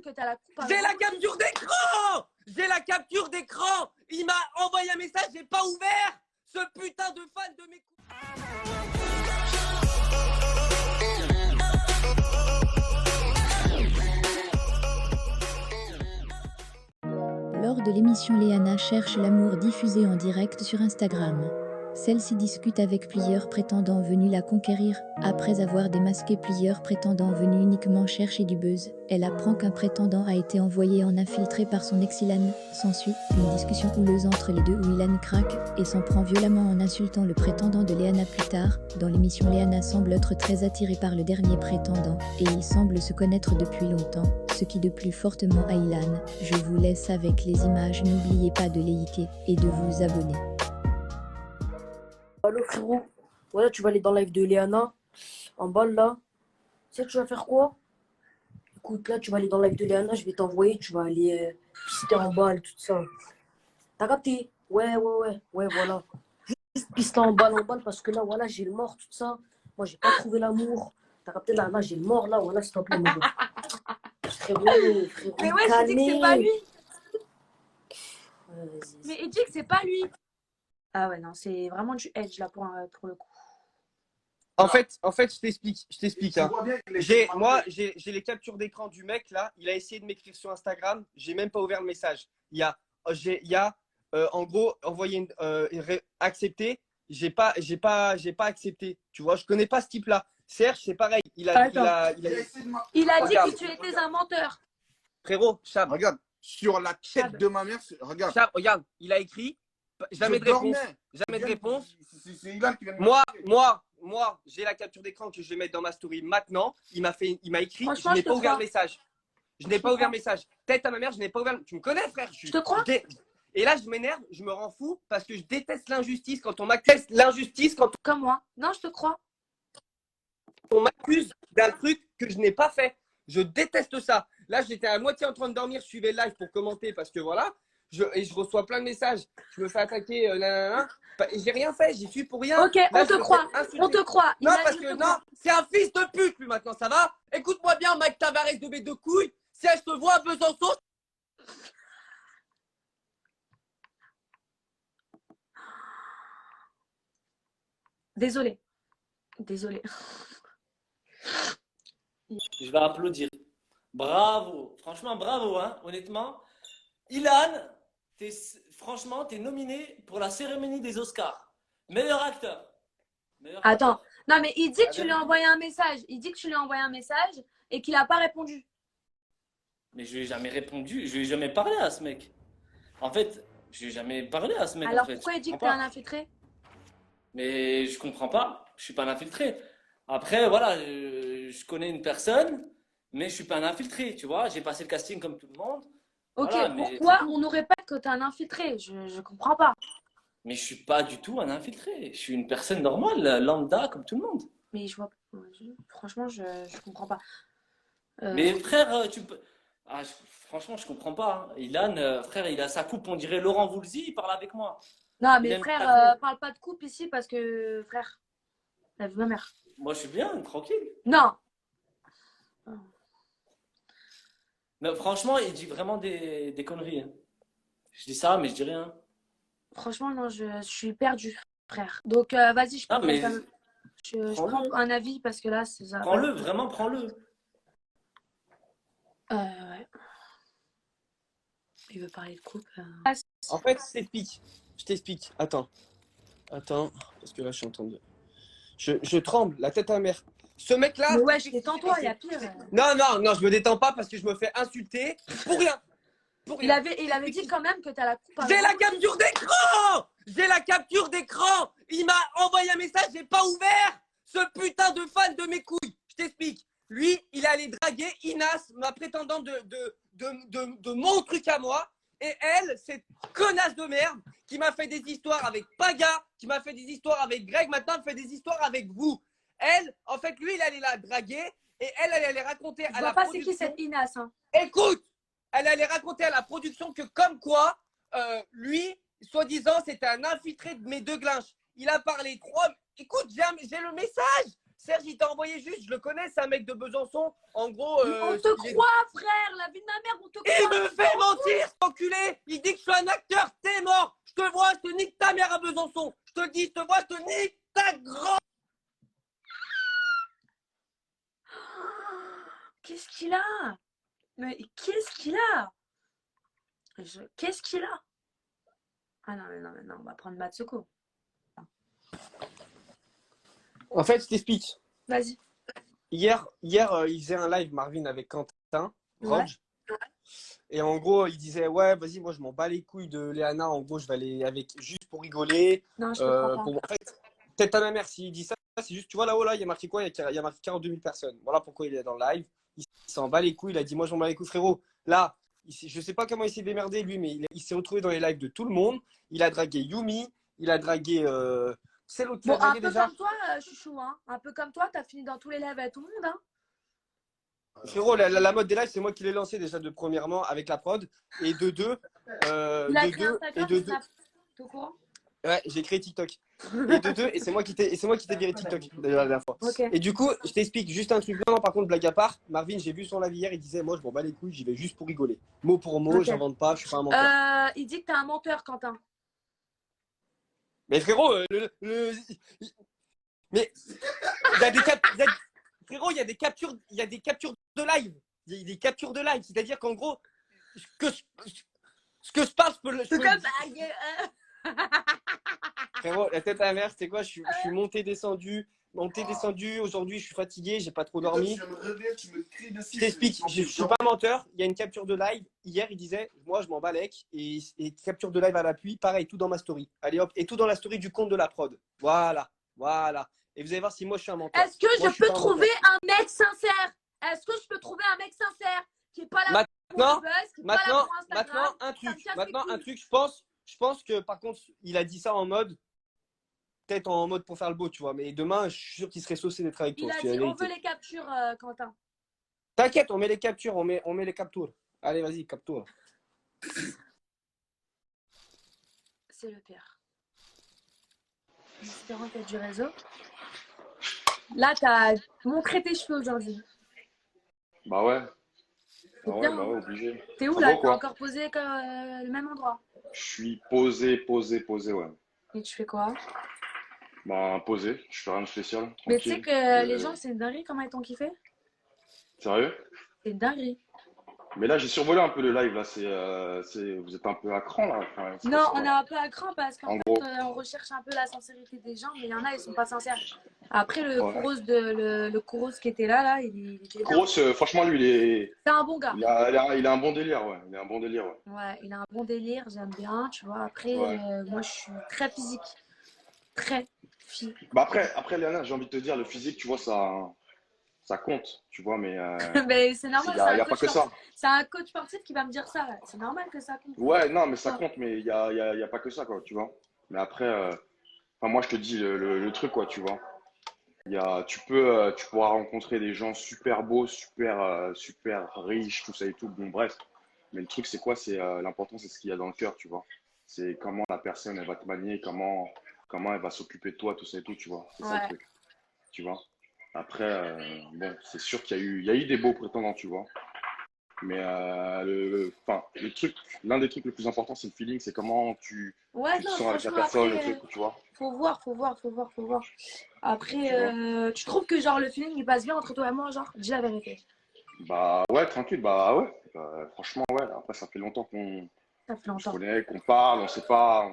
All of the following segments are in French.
que t'as la coupe. J'ai la capture d'écran. J'ai la capture d'écran. Il m'a envoyé un message, j'ai pas ouvert. Ce putain de fan de mes couilles. Lors de l'émission, Léana cherche l'amour diffusée en direct sur Instagram. Celle-ci discute avec plusieurs prétendants venus la conquérir. Après avoir démasqué plusieurs prétendants venus uniquement chercher du buzz, elle apprend qu'un prétendant a été envoyé en infiltré par son ex Ilan. S'ensuit une discussion houleuse entre les deux où Ilan craque et s'en prend violemment en insultant le prétendant de Léana plus tard. Dans l'émission, Léana semble être très attirée par le dernier prétendant et ils semblent se connaître depuis longtemps, ce qui de plus fortement à Ilan. Je vous laisse avec les images, n'oubliez pas de liker et de vous abonner. Allo frérot, voilà tu vas aller dans le live de Léana, en bas là. Tu sais tu vas faire quoi? Écoute là tu vas aller dans le live de Léana, je vais t'envoyer, tu vas aller pister en balle, tout ça. T'as capté? Ouais voilà. Juste pister en balle parce que là voilà j'ai le mort, tout ça. Moi j'ai pas trouvé l'amour. T'as capté là j'ai le mort là, voilà s'il te plaît mon gars. Frérot, Mais ouais, je dis que c'est pas lui. Mais il dit que c'est pas lui. Ah ouais, non, c'est vraiment du edge là pour le coup. En fait, je t'explique. Hein. J'ai les captures d'écran du mec là. Il a essayé de m'écrire sur Instagram. J'ai même pas ouvert le message. Il y a en gros envoyé accepté. J'ai pas accepté. Tu vois, je connais pas ce type là. Serge, c'est pareil. Il a dit que tu étais un menteur. Frérot, Chab. Regarde, sur la tête de ma mère, regarde. Chab, regarde, il a écrit. Jamais de réponse. Jamais de réponse. C'est Ilan qui vient de Moi, j'ai la capture d'écran que je vais mettre dans ma story maintenant. Il m'a écrit. Je n'ai pas ouvert le message. Je n'ai pas ouvert le message. Tête à ma mère, je n'ai pas ouvert. Tu me connais, frère. Je te crois. Et là, je m'énerve, je me rends fou parce que je déteste l'injustice quand on m'accuse l'injustice quand Comme moi. Non, je te crois. on m'accuse d'un truc que je n'ai pas fait. Je déteste ça. Là, j'étais à moitié en train de dormir. Je suivais le live pour commenter parce que voilà. Et je reçois plein de messages. Je me fais attaquer. J'ai rien fait. J'y suis pour rien. Ok, là, on te croit. On te croit. Non, parce que non, c'est un fils de pute, lui, maintenant, ça va? Écoute-moi bien, Mike Tavares de mes deux couilles. Si elle se voit à Besançon. Désolé. Je vais applaudir. Bravo. Franchement, bravo, hein, honnêtement. Ilan, franchement, t'es nominé pour la cérémonie des Oscars. Meilleur acteur. Attends. Non, mais il dit que tu lui as envoyé un message. Il dit que tu lui as envoyé un message et qu'il n'a pas répondu. Mais je lui ai jamais répondu. Je lui ai jamais parlé à ce mec. En fait, je lui ai jamais parlé à ce mec. Alors en fait. pourquoi il dit que t'es un infiltré? Mais je comprends pas. Je suis pas un infiltré. Après, voilà, je connais une personne, mais je suis pas un infiltré, tu vois. J'ai passé le casting comme tout le monde. Ok, voilà, pourquoi on n'aurait pas que t'es un infiltré? Je comprends pas. Mais je suis pas du tout un infiltré. Je suis une personne normale, lambda, comme tout le monde. Mais je vois, franchement, je comprends pas. Mais frère, tu peux. Ah, franchement, je comprends pas. Hein. Ilan, frère, il a sa coupe, on dirait Laurent Voulzy, il parle avec moi. Non, mais frère, parle pas de coupe ici parce que, frère, la vie de ma mère. Moi, je suis bien, tranquille. Non. Mais franchement, il dit vraiment des conneries. Hein. Je dis ça, mais je dis rien. Franchement, non, je suis perdue, frère. Donc, vas-y, je prends un avis parce que là, c'est ça. Prends-le, vraiment, prends-le. Ouais. Il veut parler de coupe. En fait, je t'explique. Attends, parce que là, je suis en train de. Je tremble, la tête à ma mère. Ce mec-là. Mais ouais, détends-toi, il y a pire. Non, je me détends pas parce que je me fais insulter pour rien. Il avait dit quand même que t'as la coupe. J'ai la capture d'écran. J'ai la capture d'écran. Il m'a envoyé un message, j'ai pas ouvert. Ce putain de fan de mes couilles. Je t'explique. Lui, il allait draguer Inas, ma prétendante de mon truc à moi. Et elle, cette connasse de merde qui m'a fait des histoires avec Paga, qui m'a fait des histoires avec Greg, maintenant elle fait des histoires avec vous. Elle, en fait, lui, il allait la draguer et elle allait raconter à la production. Je vois pas c'est qui cette Inas. Hein. Écoute, elle allait raconter à la production que comme quoi, lui, soi-disant, c'était un infiltré de mes deux glinches. Il a parlé 3... Écoute, j'ai le message. Serge, il t'a envoyé juste, je le connais, c'est un mec de Besançon. En gros, On te croit, frère. La vie de ma mère, on te croit. il me fait mentir, cet enculé. Il dit que je suis un acteur, t'es mort. Je te vois, je te nique ta mère à Besançon. Je te le dis, je te vois, je te nique ta grand. Qu'est-ce qu'il a? Mais qu'est-ce qu'il a? Qu'est-ce qu'il a? Ah non, mais non, on va prendre Matsuko. En fait, je t'explique. Vas-y. Hier, il faisait un live, Marvin, avec Quentin, Roge. Ouais. Et en gros, il disait, ouais, vas-y, moi, je m'en bats les couilles de Léana. En gros, je vais aller avec juste pour rigoler. Non, je te crois pas. En fait, peut-être à ma mère, s'il dit ça, c'est juste, tu vois là-haut, là, il y a marqué quoi? Il y a marqué 42 000 personnes. Voilà pourquoi il est dans le live. Il s'en bat les couilles. Il a dit, moi, je m'en bats les couilles, frérot. Là, je sais pas comment il s'est démerdé, lui, mais il s'est retrouvé dans les lives de tout le monde. Il a dragué Yumi. Il a dragué. C'est l'autre qui Bon, a dragué un peu déjà. comme toi, chouchou, hein. Un peu comme toi, t'as fini dans tous les lives avec tout le monde, hein. Frérot, la mode des lives, c'est moi qui l'ai lancé déjà de premièrement avec la prod. Et de deux. Il a créé Instagram et Snap. T'es au courant? Ouais, j'ai créé TikTok. Et de deux, et c'est moi qui t'ai viré TikTok d'ailleurs la dernière fois. Ok. Et du coup, je t'explique juste un truc. Non, par contre, blague à part, Marvin, j'ai vu son live hier, il disait, moi je m'en bats les couilles, j'y vais juste pour rigoler. Mot pour mot, Ok. j'invente pas, je suis pas un menteur. Il dit que t'es un menteur, Quentin. Mais frérot, mais il y a des frérot, il y a des captures de live. Il y a des captures de live, c'est-à-dire qu'en gros, ce que je parle, je peux le. C'est comme Frérot, la tête à la mer, c'était quoi? Je suis monté, descendu. Aujourd'hui, je suis fatigué, j'ai pas trop dormi. Je t'explique, je suis pas menteur. Il y a une capture de live. Hier, il disait, moi, je m'en balèque. Et capture de live à l'appui, pareil, tout dans ma story. Allez hop, et tout dans la story du compte de la prod. Voilà. Et vous allez voir si moi, je suis un menteur. Est-ce que Moi, je peux suis pas un trouver menteur. un mec sincère? Est-ce que je peux trouver un mec sincère qui est pas là pour le buzz, qui est pas là pour Instagram? Maintenant, un truc, je pense que par contre, il a dit ça en mode, peut-être en mode pour faire le beau, tu vois. Mais demain, je suis sûr qu'il serait saucé d'être avec toi. Il a je te dis dit la on vérité. veut les captures, Quentin. T'inquiète, on met les captures, on met les captures. Allez, vas-y, capture. C'est le pire. En espérant qu'il y a du réseau. Là, t'as montré tes cheveux aujourd'hui. Bah ouais. C'est Ah ouais, bien. bah ouais, obligé. T'es où Ça là? va, T'es quoi. encore posé comme le même endroit. Je suis posé, ouais. Et tu fais quoi? Bah, posé, je fais rien de spécial. Mais tu sais Tranquille. que les gens, c'est une dinguerie comment ils t'ont kiffé? Sérieux? C'est une dinguerie. Mais là, j'ai survolé un peu le live, là. Vous êtes un peu à cran, là. Enfin, c'est Non, quoi, on est un peu à cran parce qu'en En fait, gros. on recherche un peu la sincérité des gens, mais il y en a, ils sont pas sincères. Après, le Ouais. Kouros le Kouros qui était là, il était bien. Grosse, franchement, lui, C'est un bon gars. il a un bon délire, ouais. Il a un bon délire, ouais. Ouais, il a un bon délire, j'aime bien, tu vois. Après, Ouais. moi, je suis très physique. Très physique. Bah après, Léana, j'ai envie de te dire, le physique, tu vois, ça compte, tu vois, mais Mais c'est il normal, n'y a pas que ça. c'est un coach sportif qui va me dire ça. Ouais. C'est normal que ça compte. Ouais, non, mais ça Ouais. compte, mais il y a pas que ça, quoi, tu vois. Mais après, enfin, moi, je te dis le truc, quoi, tu vois. Tu pourras rencontrer des gens super beaux, super riches, tout ça et tout. Bon, bref. Mais le truc, c'est quoi? L'important, c'est ce qu'il y a dans le cœur, tu vois. C'est comment la personne, elle va te manier, comment elle va s'occuper de toi, tout ça et tout, tu vois. C'est ça Ouais. le truc, tu vois. Après, bon, c'est sûr qu'il y a eu des beaux prétendants, tu vois. Mais le truc, l'un des trucs les plus importants, c'est le feeling, c'est comment tu Ouais, te non, sens avec la franchement, personne, après, le truc, tu vois. faut voir. Après, Tu vois. tu trouves que genre le feeling il passe bien entre toi et moi, genre, dis la vérité. Bah ouais, tranquille, bah ouais. Franchement, ouais. Après, ça fait longtemps qu'on Ça fait se longtemps. connaît, qu'on parle, on sait pas.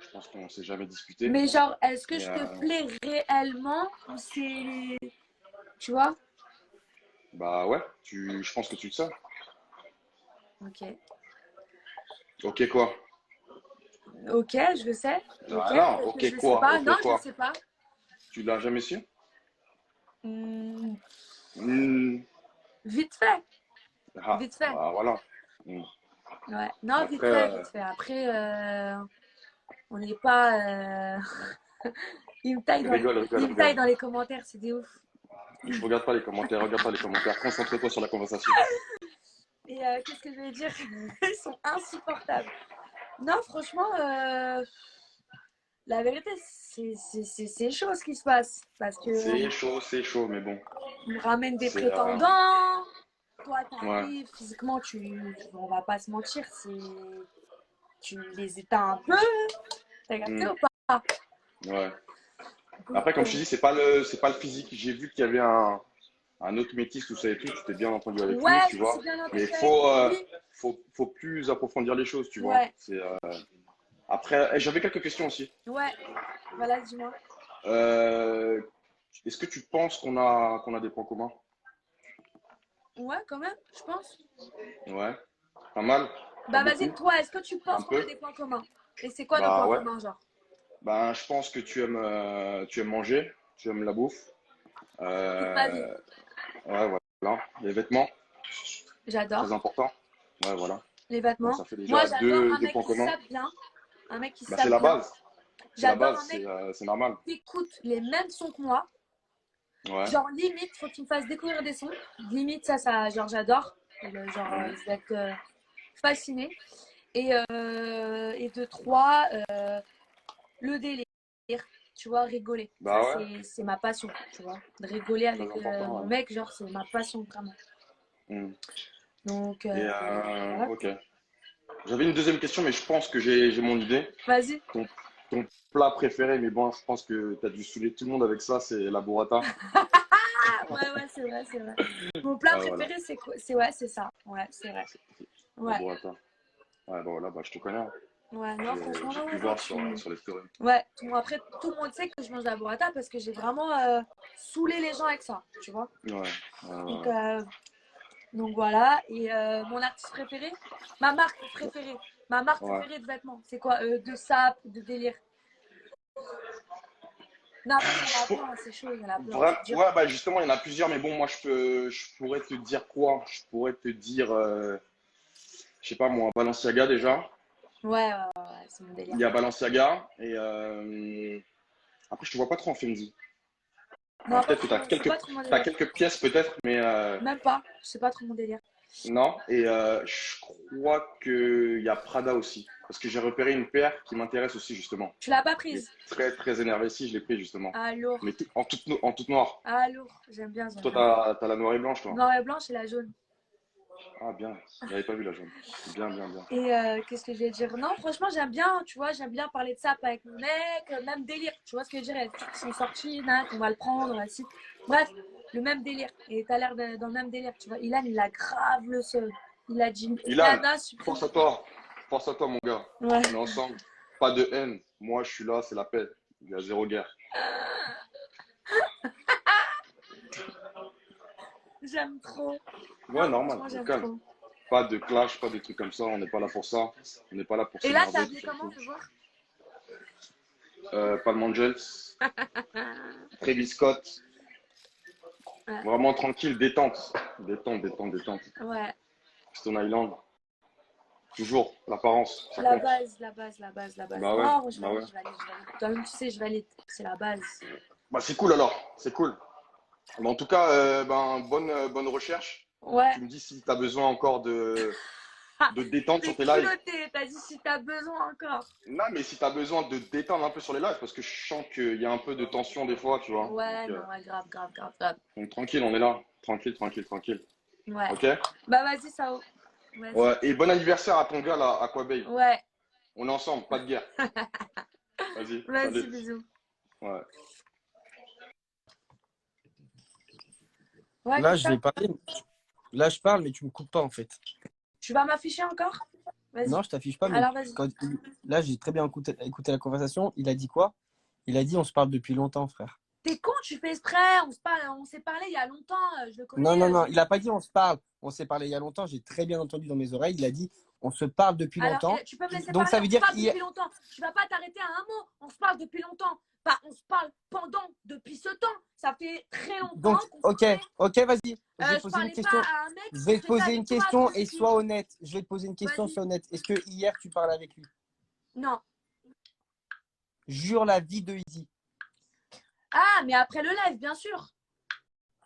Je pense qu'on s'est jamais disputé. Mais genre, est-ce que Mais, je te plais réellement ou c'est. Tu vois? bah ouais, je pense que tu le sais. Ok. Ok, quoi? Ok, je le sais. Ok, Ah non, ok, je le sais quoi? pas. Ok, Non, je quoi? le sais pas. Tu l'as jamais su? Hmm, Hmm. vite fait. Ah, Vite fait. bah voilà. Hmm. Ouais. Non, vite Après, fait, vite fait. Après, on n'est pas. Il me taille rigole. dans les commentaires, c'est des ouf. Je regarde pas les commentaires, concentre-toi sur la conversation. Et qu'est-ce que je vais dire? Ils sont insupportables. Non, franchement, la vérité, c'est chaud ce qui se passe. Parce que C'est chaud, mais bon. on ramène des C'est, prétendants. Toi, ouais. t'arrives, physiquement, on va pas se mentir, tu les éteins un peu. T'as capté ou pas? Ouais. Après, comme je te dis, c'est pas le physique. J'ai vu qu'il y avait un autre métis, tout ça et tout. Tu t'es bien entendu avec lui, Ouais, tu je me suis vois. bien Mais entendu avec lui. faut plus approfondir les choses, tu vois. Ouais. Après, j'avais quelques questions aussi. Ouais, voilà, dis-moi. Est-ce que tu penses qu'on a des points communs? Ouais, quand même, je pense. Ouais. Pas mal? Bah, Pas vas-y, beaucoup? toi, est-ce que tu Un penses qu'on a peu? des points communs? Et c'est quoi nos Bah points ouais. communs, genre? Ben, je pense que tu aimes manger, tu aimes la bouffe. Toute ma vie. Ouais, voilà. Les vêtements, J'adore. très important. Ouais, voilà. Les Donc vêtements. ça fait Moi, déjà j'adore un deux mec points qui communs. sape bien. Un mec qui Bah, sape c'est la bien. base. C'est la J'adore base, un mec c'est normal. qui écoute les mêmes sons que moi. Ouais. Genre, limite, faut qu'il me fasse découvrir des sons. Limite, ça genre, j'adore. Genre, je vais être fascinée. Et de trois, le délire. Tu vois, rigoler. Bah Ça, ouais. c'est ma passion, tu vois. De rigoler Très avec important, mon ouais. mec, genre, c'est ma passion, vraiment. Hmm. Donc, Et voilà. ok. J'avais une deuxième question, mais je pense que j'ai mon idée. Vas-y. Ton plat préféré, mais bon, je pense que tu as dû saouler tout le monde avec ça, c'est la burrata. Ah, ouais, c'est vrai, c'est vrai. Mon plat Ouais, voilà. préféré, c'est quoi? Ouais, c'est ça. Ouais, c'est vrai. La Ouais. burrata. Ouais, bah voilà, bah, je te connais, hein. Ouais, non, franchement, J'ai non, pu non, voir sur les stories. Ouais, après, tout le monde sait que je mange de la burrata parce que j'ai vraiment saoulé les gens avec ça, tu vois. Ouais. Donc voilà. Et mon artiste préféré, ma marque préférée Ouais. de vêtements, c'est quoi? De sap, de délire. Non, après, il y en a plein, c'est chaud, il y en a plein. C'est dur. Ouais, bah justement, il y en a plusieurs, mais bon, moi, je pourrais te dire quoi? Je pourrais te dire, je sais pas moi, Balenciaga déjà. Ouais, c'est mon délire. Il y a Balenciaga, et après, je te vois pas trop en Fendi. Non, Peut-être que tu as c'est pas trop mon t'as délire. quelques pièces, peut-être, mais Même pas, c'est pas trop mon délire. non. Et je crois qu'il y a Prada aussi, parce que j'ai repéré une paire qui m'intéresse aussi, justement. Tu l'as pas Il est prise? très, très énervé. Si, je l'ai pris, justement. Ah, lourd. Mais en toute noire. Ah, lourd. J'aime bien. Toi, t'as la noire et blanche, toi. Noir et blanche et la jaune. Ah, bien. J'avais pas vu la jaune. Bien. Et qu'est-ce que je vais dire? Non, franchement, j'aime bien, tu vois, j'aime bien parler de ça avec mon mec, même délire. Tu vois ce que je veux dire? Il y a des trucs qui sont sortis, on va le prendre, ainsi. Bref, le même délire. Et t'as l'air dans le même délire, tu vois. Ilan, il a grave le seul. Il a dit, Ilan, Rihanna, supprime. force à toi. Force à toi, mon gars. Ouais. On est ensemble. Pas de haine. Moi, je suis là, c'est la paix. Il y a zéro guerre. J'aime trop. Ouais, Non, normal. franchement, Au j'aime calme. trop. Pas de clash, pas de trucs comme ça. On n'est pas là pour ça. On n'est pas là pour Et là, t'es s'énerver. habillé comment, je vois? Palm Angels. Travis Scott. Ouais. Vraiment tranquille, détente. Détente. Ouais. Stone Island. Toujours l'apparence. Ça La compte. base. Bah ouais, Non, je bah ouais. valide. Toi-même, tu sais, je valide. C'est la base. Bah c'est cool alors, c'est cool. Mais en tout cas, bonne recherche. Ouais. Tu me dis si tu as besoin encore de détente T'es sur tes lives. culotté, t'as dit si t'as besoin encore. Non, mais si tu as besoin de détendre un peu sur les lives, parce que je sens qu'il y a un peu de tension des fois, tu vois. Ouais, Donc, non, ouais, grave. donc tranquille, on est là. Tranquille. Ouais. Ok? Bah vas-y, Sao. Vas-y. Ouais, et bon anniversaire à ton gars là, Aquababe. Ouais. On est ensemble, pas de guerre. Vas-y, Vas-y, salut. bisous. Ouais. Ouais, Là, qu'est-ce je que vais parler. Là, je parle, mais tu me coupes pas en fait. tu vas m'afficher encore? Vas-y. Non, je t'affiche pas. Mais Alors, vas-y. là, j'ai très bien écouté la conversation. Il a dit quoi? Il a dit on se parle depuis longtemps, frère. T'es con, tu fais exprès. On s'est parlé il y a longtemps. Je le connais. Non. Il a pas dit on se parle. On s'est parlé il y a longtemps. J'ai très bien entendu dans mes oreilles. Il a dit on se parle depuis Alors, longtemps. tu peux me laisser Donc parler, ça veut dire on se parle qu'il depuis longtemps. Tu vas pas t'arrêter à un mot. On se parle depuis longtemps. Pas on se parle depuis ce temps. Ça fait très longtemps Donc, qu'on se ok, connaît. vas-y. Je vais Je te poser une parlais question. pas à un mec. Je vais te poser une question et sois sois honnête. Je vais te poser une question, Vas-y. sois honnête. Est-ce que hier tu parlais avec lui? Non. Jure la vie de Izzy. Ah, mais après le live, bien sûr.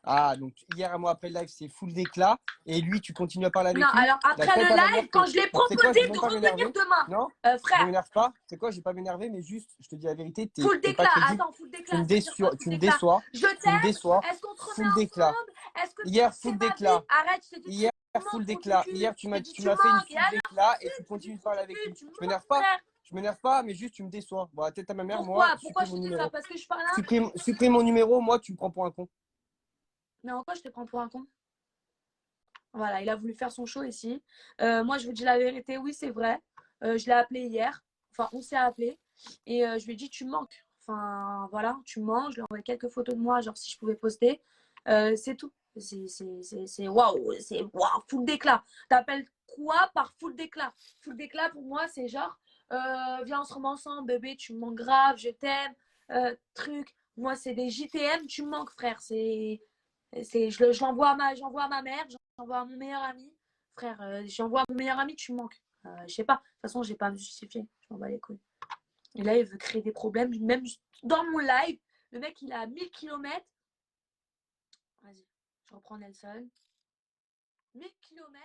Ah, donc hier à moi après le live, c'est full d'éclat. Et lui, tu continues à parler avec Non, lui. alors après D'accord, le pas ma mère live, quand je l'ai c'est quoi, je proposé vais de même pas m'énerver. revenir demain, Non, je frère, m'énerve pas. C'est quoi, je vais pas m'énerver, mais juste, je te dis la vérité, full t'es pas d'éclat. crédible. Attends, full Tu d'éclat, me ça veut dire quoi, déçois, full tu me d'éclat? déçois, Je tu me t'aime. déçois. Est-ce qu'on se remet Full d'éclat. ensemble? Est-ce que Hier, c'est full ma vie? d'éclat. Arrête, je t'ai dit Hier, tu manques, full trou du d'éclat. cul. Hier, Je t'ai dit tu tu m'as fait une manques. Et full alors, d'éclat et ensuite, tu tu dis continues de trou parler du avec cul, lui. tu me Je manques, m'énerve pas. frère. Je m'énerve pas, mais juste tu me déçois. Bon, tête à ma mère, Pourquoi? moi, Pourquoi supprime je mon te dis numéro. ça? Parce que je parle là? Supprime mon numéro, moi, tu me prends pour un con. Mais en quoi je te prends pour un con? Voilà, il a voulu faire son show ici. Moi, je vous dis la vérité, oui, c'est vrai. Je l'ai appelé hier. Enfin, on s'est appelé. Et je lui ai dit, tu me manques. Enfin, voilà, tu me manques. Je lui ai envoyé quelques photos de moi, genre si je pouvais poster. C'est tout. C'est waouh. C'est waouh, full d'éclat. T'appelles quoi par full d'éclat? Full d'éclat, pour moi, c'est genre, viens, on se remet ensemble, bébé, tu me manques grave, je t'aime. Truc. Moi, c'est des JTM, tu me manques, frère. J'envoie à ma mère, j'envoie à mon meilleur ami. Frère, j'envoie à mon meilleur ami, tu me manques. Je sais pas. De toute façon, j'ai pas à me justifier. Je m'en bats les couilles. Et là, il veut créer des problèmes. Même dans mon live, le mec, il est à 1000 km. Vas-y, je reprends Nelson. 1000 km.